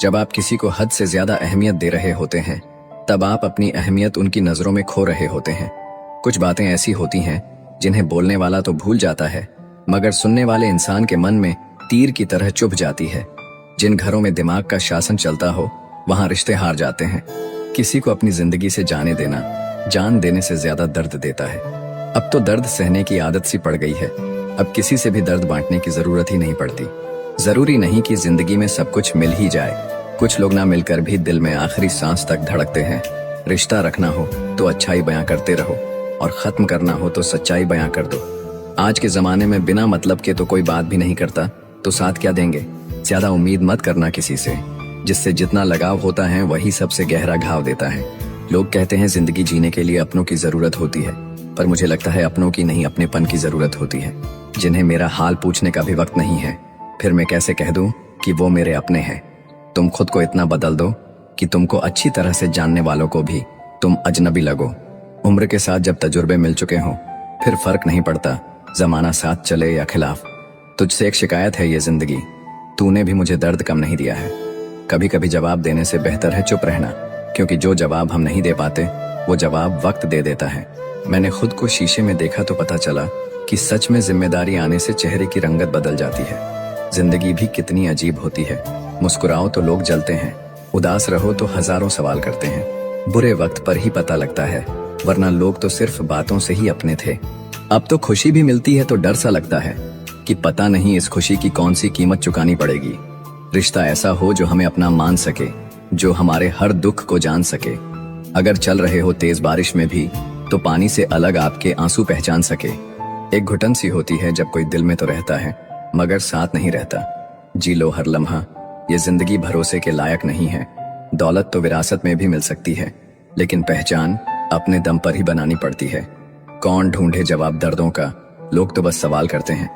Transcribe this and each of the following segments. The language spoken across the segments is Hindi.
जब आप किसी को हद से ज्यादा अहमियत दे रहे होते हैं, तब आप अपनी अहमियत उनकी नजरों में खो रहे होते हैं। कुछ बातें ऐसी होती हैं जिन्हें बोलने वाला तो भूल जाता है, मगर सुनने वाले इंसान के मन में तीर की तरह चुभ जाती है। जिन घरों में दिमाग का शासन चलता हो, वहां रिश्ते हार जाते हैं। किसी को अपनी जिंदगी से जाने देना जान देने से ज्यादा दर्द देता है। अब तो दर्द सहने की आदत सी पड़ गई है। अब किसी से भी दर्द बांटने की जरूरत ही नहीं पड़ती। जरूरी नहीं कि जिंदगी में सब कुछ मिल ही जाए। कुछ लोग ना मिलकर भी दिल में आखिरी सांस तक धड़कते हैं। रिश्ता रखना हो तो अच्छाई बयां करते रहो, और खत्म करना हो तो सच्चाई बयां कर दो। आज के जमाने में बिना मतलब के तो कोई बात भी नहीं करता, तो साथ क्या देंगे। ज्यादा उम्मीद मत करना किसी से। जिससे जितना लगाव होता है वही सबसे गहरा घाव देता है। लोग कहते हैं जिंदगी जीने के लिए अपनों की जरूरत होती है, पर मुझे लगता है अपनों की नहीं, अपनेपन की जरूरत होती है। जिन्हें मेरा हाल पूछने का भी वक्त नहीं है, फिर मैं कैसे कह दूं कि वो मेरे अपने हैं। तुम खुद को इतना बदल दो कि तुमको अच्छी तरह से जानने वालों को भी तुम अजनबी लगो। उम्र के साथ जब तजुर्बे मिल चुके हों, फिर फर्क नहीं पड़ता जमाना साथ चले या खिलाफ। तुझसे एक शिकायत है ये जिंदगी, तूने भी मुझे दर्द कम नहीं दिया है। कभी कभी जवाब देने से बेहतर है चुप रहना, क्योंकि जो जवाब हम नहीं दे पाते वो जवाब वक्त दे देता है। मैंने खुद को शीशे में देखा तो पता चला कि सच में जिम्मेदारी आने से चेहरे की रंगत बदल जाती है। जिंदगी भी कितनी अजीब होती है। मुस्कुराओ तो लोग जलते हैं, उदास रहो तो हजारों सवाल करते हैं। बुरे वक्त पर ही पता लगता है, वरना लोग तो सिर्फ बातों से ही अपने थे। अब तो खुशी भी मिलती है तो डर सा लगता है कि पता नहीं इस खुशी की कौन सी कीमत चुकानी पड़ेगी। रिश्ता ऐसा हो जो हमें अपना मान सके, जो हमारे हर दुख को जान सके। अगर चल रहे हो तेज बारिश में भी, तो पानी से अलग आपके आंसू पहचान सके। एक घुटन सी होती है जब कोई दिल में तो रहता है, मगर साथ नहीं रहता। जी लो हर लम्हा, ये जिंदगी भरोसे के लायक नहीं है। दौलत तो विरासत में भी मिल सकती है, लेकिन पहचान अपने दम पर ही बनानी पड़ती है। कौन ढूंढे जवाब दर्दों का, लोग तो बस सवाल करते हैं।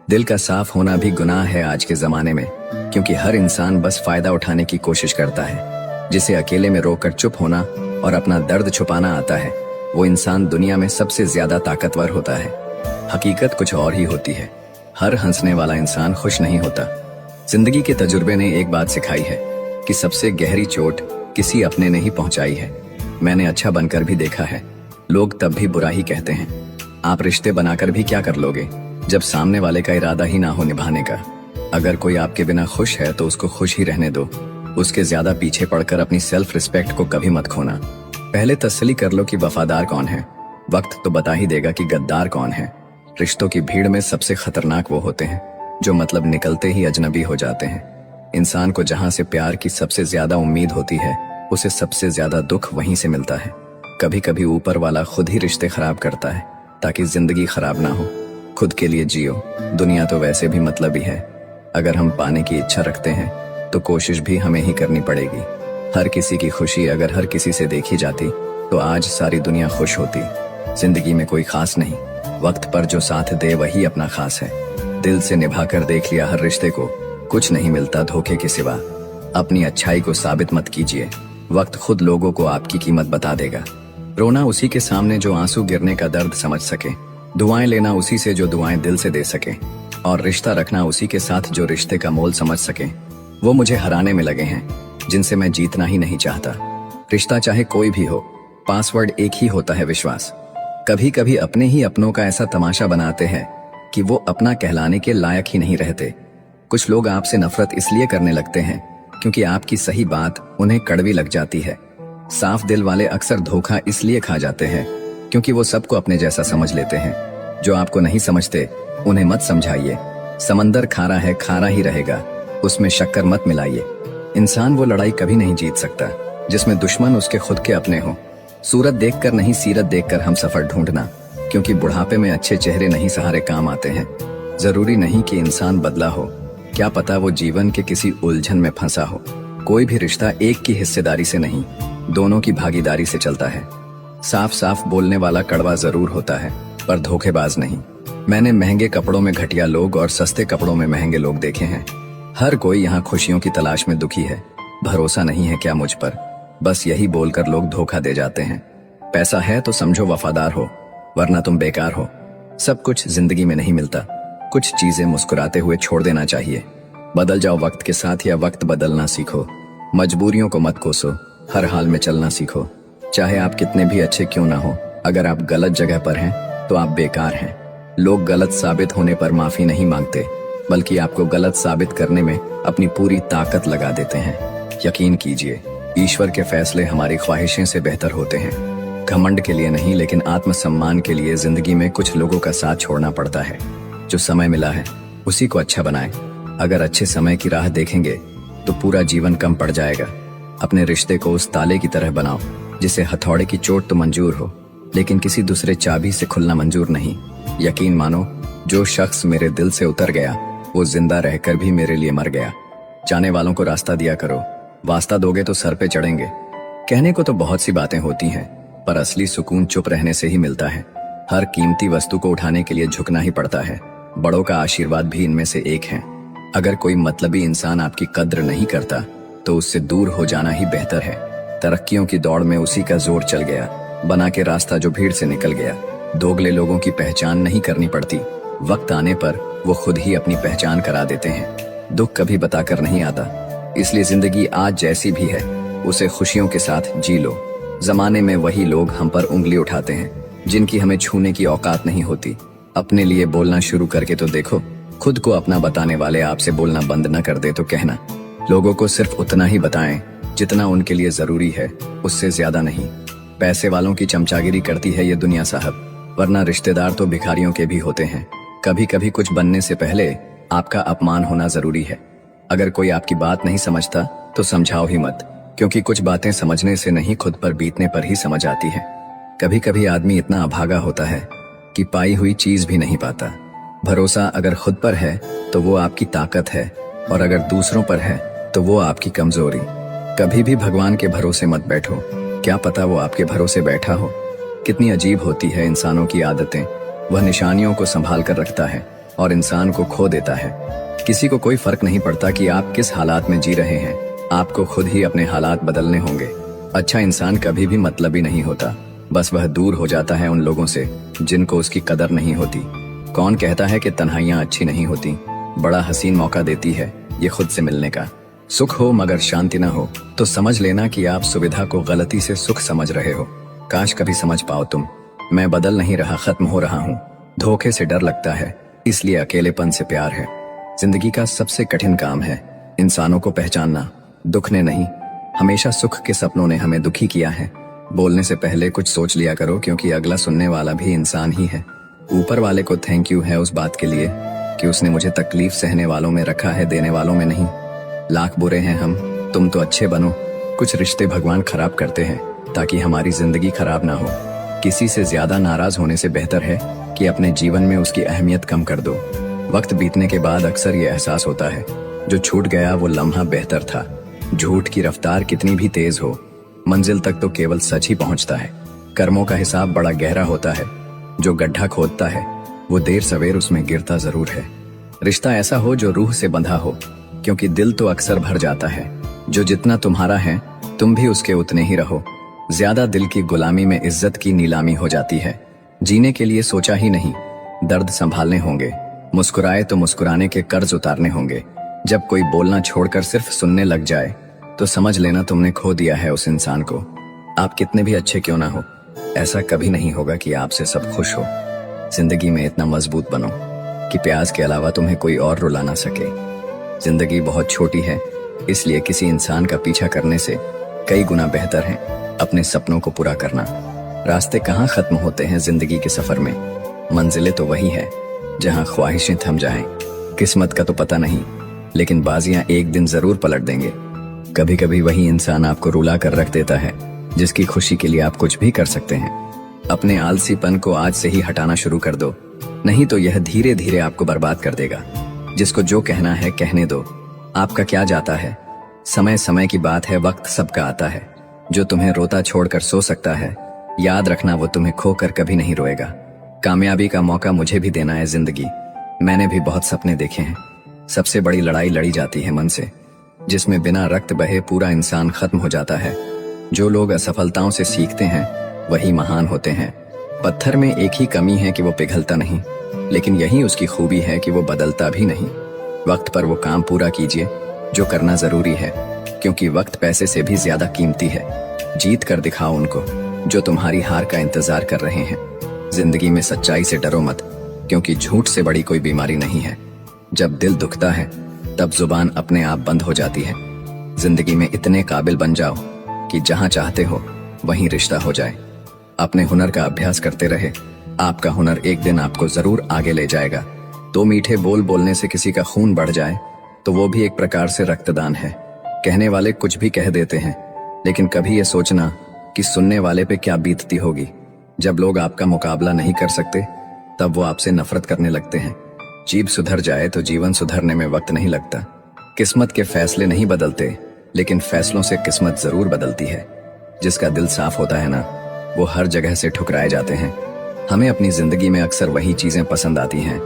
दिल का साफ होना भी गुनाह है आज के जमाने में, क्योंकि हर इंसान बस फायदा उठाने की कोशिश करता है। जिसे अकेले में रोकर चुप होना और अपना दर्द छुपाना आता है, वो इंसान दुनिया में सबसे ज्यादा ताकतवर होता है। हकीकत कुछ और ही होती है। हर हंसने वाला इंसान खुश नहीं होता। जिंदगी के तजुर्बे ने एक बात सिखाई है कि सबसे गहरी चोट किसी अपने ने ही पहुंचाई है। मैंने अच्छा बनकर भी देखा है, लोग तब भी बुरा ही कहते हैं। आप रिश्ते बनाकर भी क्या कर लोगे जब सामने वाले का इरादा ही ना हो निभाने का। अगर कोई आपके बिना खुश है तो उसको खुश ही रहने दो। उसके ज्यादा पीछे पड़कर अपनी सेल्फ रिस्पेक्ट को कभी मत खोना। पहले तसल्ली कर लो कि वफादार कौन है, वक्त तो बता ही देगा कि गद्दार कौन है। रिश्तों की भीड़ में सबसे खतरनाक वो होते हैं जो मतलब निकलते ही अजनबी हो जाते हैं। इंसान को जहां से प्यार की सबसे ज्यादा उम्मीद होती है, उसे सबसे ज्यादा दुख वहीं से मिलता है। कभी कभी ऊपर वाला खुद ही रिश्ते खराब करता है ताकि जिंदगी खराब ना हो। खुद के लिए जियो, दुनिया तो वैसे भी मतलबी है। अगर हम पाने की इच्छा रखते हैं तो कोशिश भी हमें ही करनी पड़ेगी। हर किसी की खुशी अगर हर किसी से देखी जाती तो आज सारी दुनिया खुश होती। जिंदगी में कोई खास नहीं, वक्त पर जो साथ दे वही अपना खास है। दिल से निभाकर देख लिया हर रिश्ते को, कुछ नहीं मिलता धोखे के सिवा। अपनी अच्छाई को साबित मत कीजिए, वक्त खुद लोगों को आपकी कीमत बता देगा। रोना उसी के सामने जो आंसू गिरने का दर्द समझ सके, दुआएं लेना उसी से जो दुआएं दिल से दे सके, और रिश्ता रखना उसी के साथ जो रिश्ते का मोल समझ सके। वो मुझे हराने में लगे हैं जिनसे मैं जीतना ही नहीं चाहता। रिश्ता चाहे कोई भी हो, पासवर्ड एक ही होता है, विश्वास। कभी कभी अपने ही अपनों का ऐसा तमाशा बनाते हैं कि वो अपना कहलाने के लायक ही नहीं रहते। कुछ लोग आपसे नफरत इसलिए करने लगते हैं क्योंकि आपकी सही बात उन्हें कड़वी लग जाती है। साफ दिल वाले अक्सर धोखा इसलिए खा जाते हैं क्योंकि वो सबको अपने जैसा समझ लेते हैं। जो आपको नहीं समझते उन्हें मत समझाइए। समंदर खारा है, खारा ही रहेगा, उसमें शक्कर मत मिलाइए। इंसान वो लड़ाई कभी नहीं जीत सकता जिसमें दुश्मन उसके खुद के अपने हो। सूरत देखकर नहीं, सीरत देखकर हम सफर ढूंढना, क्योंकि बुढ़ापे में अच्छे चेहरे नहीं सहारे काम आते हैं। जरूरी नहीं कि इंसान बदला हो, क्या पता वो जीवन के किसी उलझन में फंसा हो। कोई भी रिश्ता एक की हिस्सेदारी से नहीं, दोनों की भागीदारी से चलता है। साफ साफ बोलने वाला कड़वा जरूर होता है, पर धोखेबाज नहीं। मैंने महंगे कपड़ों में घटिया लोग और सस्ते कपड़ों में महंगे लोग देखे हैं। हर कोई यहाँ खुशियों की तलाश में दुखी है। भरोसा नहीं है क्या मुझ पर? बस यही बोलकर लोग धोखा दे जाते हैं। पैसा है तो समझो वफादार हो, वरना तुम बेकार हो। सब कुछ जिंदगी में नहीं मिलता, कुछ चीजें मुस्कुराते हुए छोड़ देना चाहिए। बदल जाओ वक्त के साथ या वक्त बदलना सीखो। मजबूरियों को मत कोसो, हर हाल में चलना सीखो। चाहे आप कितने भी अच्छे क्यों ना हो, अगर आप गलत जगह पर हैं तो आप बेकार हैं। लोग गलत साबित होने पर माफी नहीं मांगते, बल्कि आपको गलत साबित करने में अपनी पूरी ताकत लगा देते हैं। यकीन कीजिए, ईश्वर के फैसले हमारी ख्वाहिशें से बेहतर होते हैं। घमंड के लिए नहीं, लेकिन आत्मसम्मान के लिए जिंदगी में कुछ लोगों का साथ छोड़ना पड़ता है। जो समय मिला है उसी को अच्छा बनाएं। अगर अच्छे समय की राह देखेंगे तो पूरा जीवन कम पड़ जाएगा। अपने रिश्ते को उस ताले की तरह बनाओ जिसे हथौड़े की चोट तो मंजूर हो, लेकिन किसी दूसरे चाबी से खुलना मंजूर नहीं। यकीन मानो, जो शख्स मेरे दिल से उतर गया वो जिंदा रहकर भी मेरे लिए मर गया। जाने वालों को रास्ता दिया करो, वास्ता दोगे तो सर पे चढ़ेंगे। कहने को तो बहुत सी बातें होती हैं, पर असली सुकून चुप रहने से ही मिलता है। हर कीमती वस्तु को उठाने के लिए झुकना ही पड़ता है। बड़ों का आशीर्वाद भी इनमें से एक है। अगर कोई मतलबी इंसान आपकी कद्र नहीं करता तो उससे दूर हो जाना ही बेहतर है। तरक्कियों की दौड़ में उसी का जोर चल गया, बना के रास्ता जो भीड़ से निकल गया। दोगले लोगों की पहचान नहीं करनी पड़ती, वक्त आने पर वो खुद ही अपनी पहचान करा देते हैं। दुख कभी बताकर नहीं आता, इसलिए जिंदगी आज जैसी भी है उसे खुशियों के साथ जी लो। जमाने में वही लोग हम पर उंगली उठाते हैं जिनकी हमें छूने की औकात नहीं होती। अपने लिए बोलना शुरू करके तो देखो। खुद को अपना बताने वाले आपसे बोलना बंद न कर दे तो कहना। लोगों को सिर्फ उतना ही बताएं जितना उनके लिए जरूरी है, उससे ज्यादा नहीं। पैसे वालों की चमचागिरी करती है ये दुनिया साहब, वरना रिश्तेदार तो भिखारियों के भी होते हैं। कभी कभी कुछ बनने से पहले आपका अपमान होना जरूरी है। अगर कोई आपकी बात नहीं समझता तो समझाओ ही मत, क्योंकि कुछ बातें समझने से नहीं, खुद पर बीतने पर ही समझ आती है। कभी कभी आदमी इतना अभागा होता है कि पाई हुई चीज भी नहीं पाता। भरोसा अगर खुद पर है तो वो आपकी ताकत है, और अगर दूसरों पर है तो वो आपकी कमजोरी। कभी भी भगवान के भरोसे मत बैठो, क्या पता वो आपके भरोसे बैठा हो। कितनी अजीब होती है इंसानों की आदतें। वह निशानियों को संभाल कर रखता है और इंसान को खो देता है। किसी को कोई फर्क नहीं पड़ता कि आप किस हालात में जी रहे हैं, आपको खुद ही अपने हालात बदलने होंगे। अच्छा इंसान कभी भी मतलबी नहीं होता, बस वह दूर हो जाता है उन लोगों से जिनको उसकी कदर नहीं होती। कौन कहता है कि तन्हाइयां अच्छी नहीं होती? बड़ा हसीन मौका देती है ये खुद से मिलने का। सुख हो मगर शांति ना हो तो समझ लेना कि आप सुविधा को गलती से सुख समझ रहे हो। काश कभी समझ पाओ तुम। मैं बदल नहीं रहा, खत्म हो रहा हूँ। धोखे से डर लगता है, इसलिए अकेलेपन से प्यार है। जिंदगी का सबसे कठिन काम है इंसानों को पहचानना, दुख ने नहीं। हमेशा सुख के सपनों ने हमें दुखी किया है। बोलने से पहले कुछ सोच लिया करो, क्योंकि अगला सुनने वाला भी इंसान ही है। ऊपर वाले को थैंक यू है उस बात के लिए कि उसने मुझे तकलीफ सहने वालों में रखा है, देने वालों में नहीं। लाख बुरे हैं हम, तुम तो अच्छे बनो। कुछ रिश्ते भगवान खराब करते हैं ताकि हमारी जिंदगी खराब ना हो। किसी से ज्यादा नाराज होने से बेहतर है कि अपने जीवन में उसकी अहमियत कम कर दो। वक्त बीतने के बाद अक्सर ये एहसास होता है जो छूट गया वो लम्हा बेहतर था। झूठ की रफ्तार कितनी भी तेज हो, मंजिल तक तो केवल सच ही पहुंचता है। कर्मों का हिसाब बड़ा गहरा होता है, जो गड्ढा खोदता है वो देर सवेर उसमें गिरता जरूर है। रिश्ता ऐसा हो जो रूह से बंधा हो, क्योंकि दिल तो अक्सर भर जाता है। जो जितना तुम्हारा है तुम भी उसके उतने ही रहो। ज्यादा दिल की गुलामी में इज्जत की नीलामी हो जाती है। जीने के लिए सोचा ही नहीं, दर्द संभालने होंगे। मुस्कुराए तो मुस्कुराने के कर्ज उतारने होंगे। जब कोई बोलना छोड़कर सिर्फ सुनने लग जाए तो समझ लेना तुमने खो दिया है उस इंसान को। आप कितने भी अच्छे क्यों ना हो, ऐसा कभी नहीं होगा कि आपसे सब खुश हो। जिंदगी में इतना मजबूत बनो कि प्याज के अलावा तुम्हें कोई और रुला ना सके। जिंदगी बहुत छोटी है, इसलिए किसी इंसान का पीछा करने से कई गुना बेहतर है अपने सपनों को पूरा करना। रास्ते कहाँ खत्म होते हैं जिंदगी के सफर में, मंजिलें तो वही है जहाँ ख्वाहिशें थम जाएं। किस्मत का तो पता नहीं, लेकिन बाजियां एक दिन जरूर पलट देंगे। कभी कभी वही इंसान आपको रुला कर रख देता है जिसकी खुशी के लिए आप कुछ भी कर सकते हैं। अपने आलसीपन को आज से ही हटाना शुरू कर दो, नहीं तो यह धीरे धीरे आपको बर्बाद कर देगा। जिसको जो कहना है कहने दो, आपका क्या जाता है। समय समय की बात है, वक्त सबका आता है। जो तुम्हें रोता छोड़कर सो सकता है, याद रखना वो तुम्हें खोकर कभी नहीं रोएगा। कामयाबी का मौका मुझे भी देना है जिंदगी। मैंने भी बहुत सपने देखे हैं। सबसे बड़ी लड़ाई लड़ी जाती है मन से, जिसमें बिना रक्त बहे पूरा इंसान खत्म हो जाता है। जो लोग असफलताओं से सीखते हैं वही महान होते हैं। पत्थर में एक ही कमी है कि वो पिघलता नहीं, लेकिन यही उसकी खूबी है कि वो बदलता भी नहीं। वक्त पर वो काम पूरा कीजिए जो करना जरूरी है। क्योंकि वक्त पैसे से भी ज्यादा कीमती है। जीत कर दिखाओ उनको जो तुम्हारी हार का इंतजार कर रहे हैं। जिंदगी में सच्चाई से डरो मत, क्योंकि झूठ से बड़ी कोई बीमारी नहीं है। जब दिल दुखता है तब जुबान अपने आप बंद हो जाती है। जिंदगी में इतने काबिल बन जाओ कि जहां चाहते हो वहीं रिश्ता हो जाए। अपने हुनर का अभ्यास करते रहे। आपका हुनर एक दिन आपको जरूर आगे ले जाएगा। दो मीठे बोल बोलने से किसी का खून बढ़ जाए तो वो भी एक प्रकार से रक्तदान है। कहने वाले कुछ भी कह देते हैं, लेकिन कभी ये सोचना कि सुनने वाले पे क्या बीतती होगी। जब लोग आपका मुकाबला नहीं कर सकते तब वो आपसे नफरत करने लगते हैं। जीभ सुधर जाए तो जीवन सुधरने में वक्त नहीं लगता। किस्मत के फैसले नहीं बदलते, लेकिन फैसलों से किस्मत जरूर बदलती है। जिसका दिल साफ होता है ना, वो हर जगह से ठुकराए जाते हैं। हमें अपनी जिंदगी में अक्सर वही चीजें पसंद आती हैं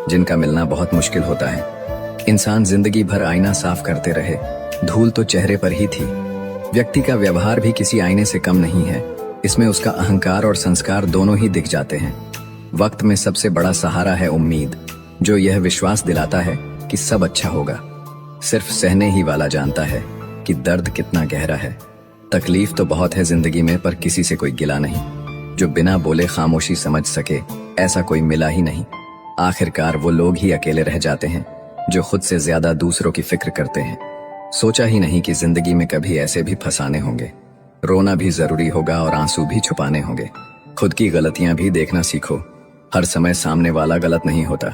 जिनका मिलना बहुत मुश्किल होता है। इंसान जिंदगी भर आईना साफ करते रहे, धूल तो चेहरे पर ही थी। व्यक्ति का व्यवहार भी किसी आईने से कम नहीं है। इसमें उसका अहंकार और संस्कार दोनों ही दिख जाते हैं। वक्त में सबसे बड़ा सहारा है उम्मीद, जो यह विश्वास दिलाता है कि सब अच्छा होगा। सिर्फ सहने ही वाला जानता है कि दर्द कितना गहरा है। तकलीफ तो बहुत है जिंदगी में, पर किसी से कोई गिला नहीं। जो बिना बोले खामोशी समझ सके, ऐसा कोई मिला ही नहीं। आखिरकार वो लोग ही अकेले रह जाते हैं जो खुद से ज्यादा दूसरों की फिक्र करते हैं। सोचा ही नहीं कि जिंदगी में कभी ऐसे भी फंसाने होंगे। रोना भी जरूरी होगा और आंसू भी छुपाने होंगे। खुद की गलतियां भी देखना सीखो। हर समय सामने वाला गलत नहीं होता।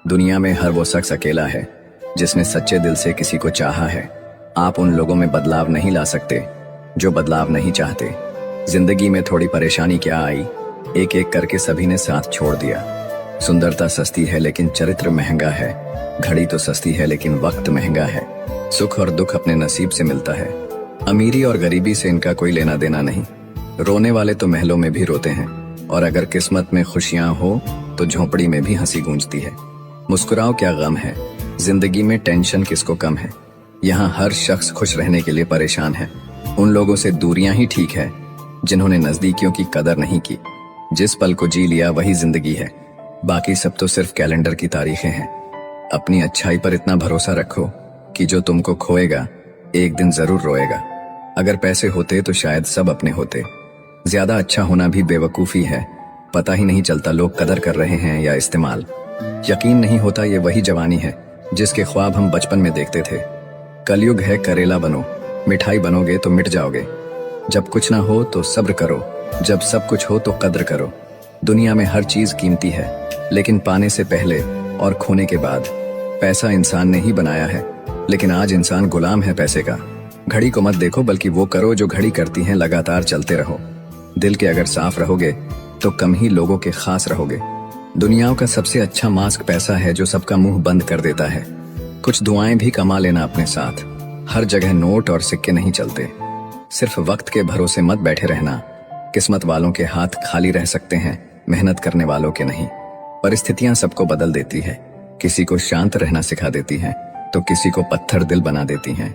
दुनिया में हर वो शख्स अकेला है जिसने सच्चे दिल से किसी को चाहा है। आप उन लोगों में बदलाव नहीं ला सकते जो बदलाव नहीं चाहते। जिंदगी में थोड़ी परेशानी क्या आई, एक एक करके सभी ने साथ छोड़ दिया। सुंदरता सस्ती है लेकिन चरित्र महंगा है। घड़ी तो सस्ती है लेकिन वक्त महंगा है। सुख और दुख अपने नसीब से मिलता है। अमीरी और गरीबी से इनका कोई लेना देना नहीं। रोने वाले तो महलों में भी रोते हैं, और अगर किस्मत में खुशियां हो तो झोपड़ी में भी हंसी गूंजती है। मुस्कुराओ क्या गम है, जिंदगी में टेंशन किसको कम है। यहाँ हर शख्स खुश रहने के लिए परेशान है। उन लोगों से दूरियां ही ठीक है जिन्होंने नजदीकियों की कदर नहीं की। जिस पल को जी लिया वही जिंदगी है, बाकी सब तो सिर्फ कैलेंडर की तारीखें हैं। अपनी अच्छाई पर इतना भरोसा रखो कि जो तुमको खोएगा एक दिन जरूर रोएगा। अगर पैसे होते तो शायद सब अपने होते। ज्यादा अच्छा होना भी बेवकूफी है। पता ही नहीं चलता लोग कदर कर रहे हैं या इस्तेमाल। यकीन नहीं होता ये वही जवानी है जिसके ख्वाब हम बचपन में देखते थे। कलयुग है करेला बनो, मिठाई बनोगे तो मिट जाओगे। जब कुछ ना हो तो सब्र करो, जब सब कुछ हो तो कद्र करो। दुनिया में हर चीज कीमती है, लेकिन पाने से पहले और खोने के बाद। पैसा इंसान ने ही बनाया है, लेकिन आज इंसान गुलाम है पैसे का। घड़ी को मत देखो, बल्कि वो करो जो घड़ी करती है। लगातार चलते रहो। दिल के अगर साफ रहोगे तो कम ही लोगों के खास रहोगे। दुनिया का सबसे अच्छा मास्क पैसा है जो सबका मुंह बंद कर देता है। कुछ दुआएं भी कमा लेना अपने साथ। हर जगह नोट और सिक्के नहीं चलते। सिर्फ वक्त के भरोसे मत बैठे रहना। किस्मत वालों के हाथ खाली रह सकते हैं, मेहनत करने वालों के नहीं। परिस्थितियां सबको बदल देती है। किसी को शांत रहना सिखा देती हैं तो किसी को पत्थर दिल बना देती हैं।